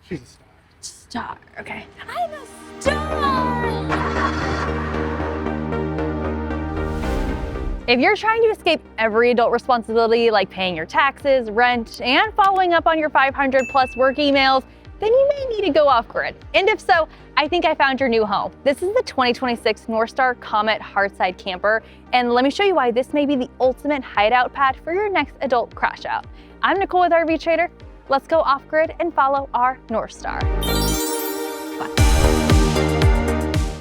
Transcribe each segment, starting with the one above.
She's a star. Star, okay. I'm a star! If you're trying to escape every adult responsibility like paying your taxes, rent, and following up on your 500 plus work emails, then you may need to go off-grid. And if so, I think I found your new home. This is the 2026 Northstar Comet Hardside Camper, and let me show you why this may be the ultimate hideout pad for your next adult crash out. I'm Nicole with RV Trader. Let's go off-grid and follow our Northstar.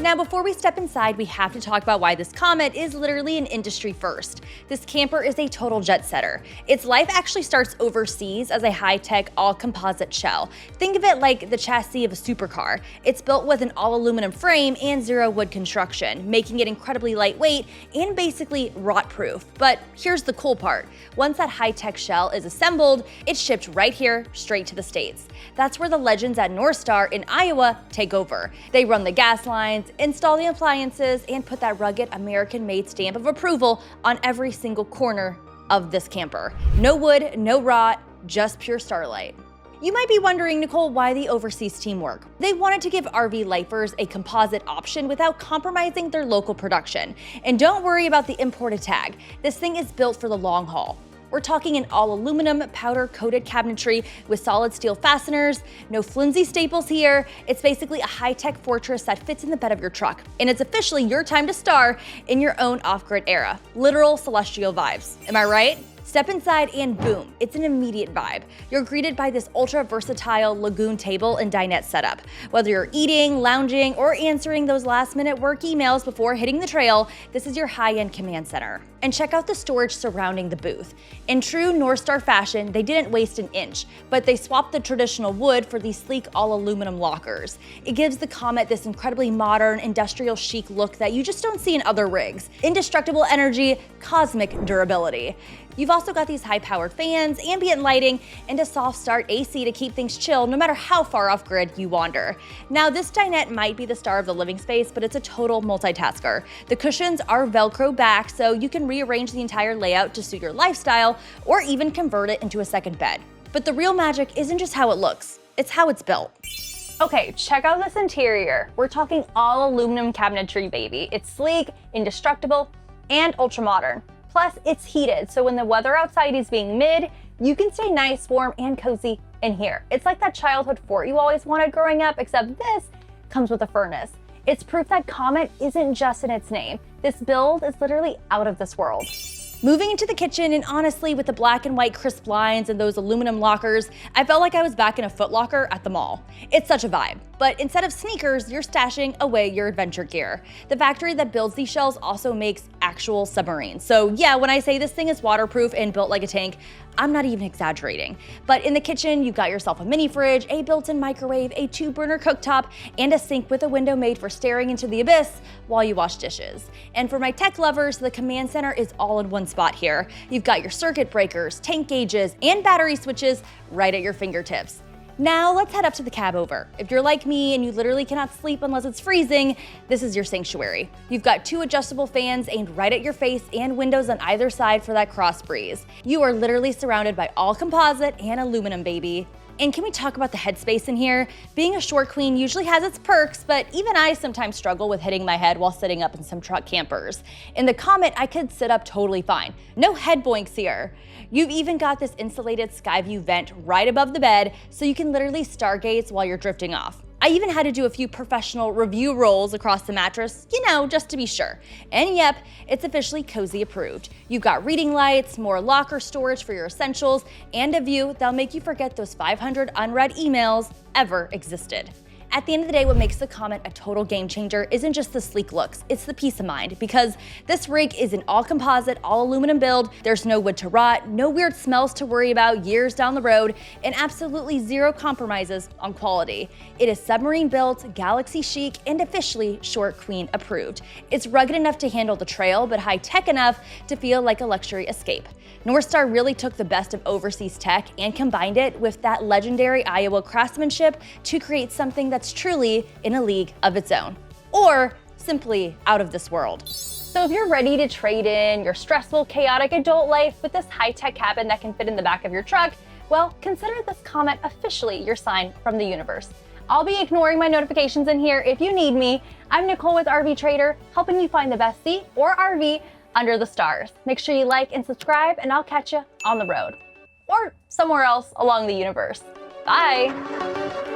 Now, before we step inside, we have to talk about why this Comet is literally an industry first. This camper is a total jet setter. Its life actually starts overseas as a high-tech, all-composite shell. Think of it like the chassis of a supercar. It's built with an all-aluminum frame and zero wood construction, making it incredibly lightweight and basically rot-proof. But here's the cool part. Once that high-tech shell is assembled, it's shipped right here, straight to the States. That's where the legends at Northstar in Iowa take over. They run the gas lines, install the appliances, and put that rugged American-made stamp of approval on every single corner of this camper. No wood, no rot, just pure starlight. You might be wondering, Nicole, why the overseas teamwork? They wanted to give RV lifers a composite option without compromising their local production. And don't worry about the imported tag. This thing is built for the long haul. We're talking an all-aluminum powder-coated cabinetry with solid steel fasteners, no flimsy staples here. It's basically a high-tech fortress that fits in the bed of your truck. And it's officially your time to star in your own off-grid era. Literal celestial vibes. Am I right? Step inside and boom, it's an immediate vibe. You're greeted by this ultra-versatile Lagun table and dinette setup. Whether you're eating, lounging, or answering those last-minute work emails before hitting the trail, this is your high-end command center. And check out the storage surrounding the booth. In true Northstar fashion, they didn't waste an inch, but they swapped the traditional wood for these sleek all-aluminum lockers. It gives the Comet this incredibly modern, industrial chic look that you just don't see in other rigs. Indestructible energy, cosmic durability. You've also got these high-powered fans, ambient lighting, and a soft start AC to keep things chill no matter how far off-grid you wander. Now, this dinette might be the star of the living space, but it's a total multitasker. The cushions are Velcro back, so you can rearrange the entire layout to suit your lifestyle, or even convert it into a second bed. But the real magic isn't just how it looks, it's how it's built. Okay, check out this interior. We're talking all aluminum cabinetry, baby. It's sleek, indestructible, and ultra-modern. Plus, it's heated, so when the weather outside is being mid, you can stay nice, warm, and cozy in here. It's like that childhood fort you always wanted growing up, except this comes with a furnace. It's proof that Comet isn't just in its name. This build is literally out of this world. Moving into the kitchen, and honestly, with the black and white crisp blinds and those aluminum lockers, I felt like I was back in a Foot Locker at the mall. It's such a vibe. But instead of sneakers, you're stashing away your adventure gear. The factory that builds these shells also makes actual submarines. So yeah, when I say this thing is waterproof and built like a tank, I'm not even exaggerating. But in the kitchen, you've got yourself a mini fridge, a built-in microwave, a 2-burner cooktop, and a sink with a window made for staring into the abyss while you wash dishes. And for my tech lovers, the command center is all in one spot here. You've got your circuit breakers, tank gauges, and battery switches right at your fingertips. Now let's head up to the Cabover. If you're like me and you literally cannot sleep unless it's freezing, this is your sanctuary. You've got 2 adjustable fans aimed right at your face and windows on either side for that cross breeze. You are literally surrounded by all composite and aluminum, baby. And can we talk about the headspace in here? Being a short queen usually has its perks, but even I sometimes struggle with hitting my head while sitting up in some truck campers. In the Comet, I could sit up totally fine. No head boinks here. You've even got this insulated sky view vent right above the bed, so you can literally stargaze while you're drifting off. I even had to do a few professional review rolls across the mattress, you know, just to be sure. And yep, it's officially cozy approved. You've got reading lights, more locker storage for your essentials, and a view that'll make you forget those 500 unread emails ever existed. At the end of the day, what makes the Comet a total game changer isn't just the sleek looks, it's the peace of mind, because this rig is an all-composite, all-aluminum build. There's no wood to rot, no weird smells to worry about years down the road, and absolutely zero compromises on quality. It is submarine built, galaxy chic, and officially short queen approved. It's rugged enough to handle the trail, but high-tech enough to feel like a luxury escape. Northstar really took the best of overseas tech and combined it with that legendary Iowa craftsmanship to create something that's truly in a league of its own, or simply out of this world. So if you're ready to trade in your stressful, chaotic adult life with this high-tech cabin that can fit in the back of your truck, well, consider this comment officially your sign from the universe. I'll be ignoring my notifications in here if you need me. I'm Nicole with RV Trader, helping you find the best seat or RV under the stars. Make sure you like and subscribe, and I'll catch you on the road or somewhere else along the universe. Bye.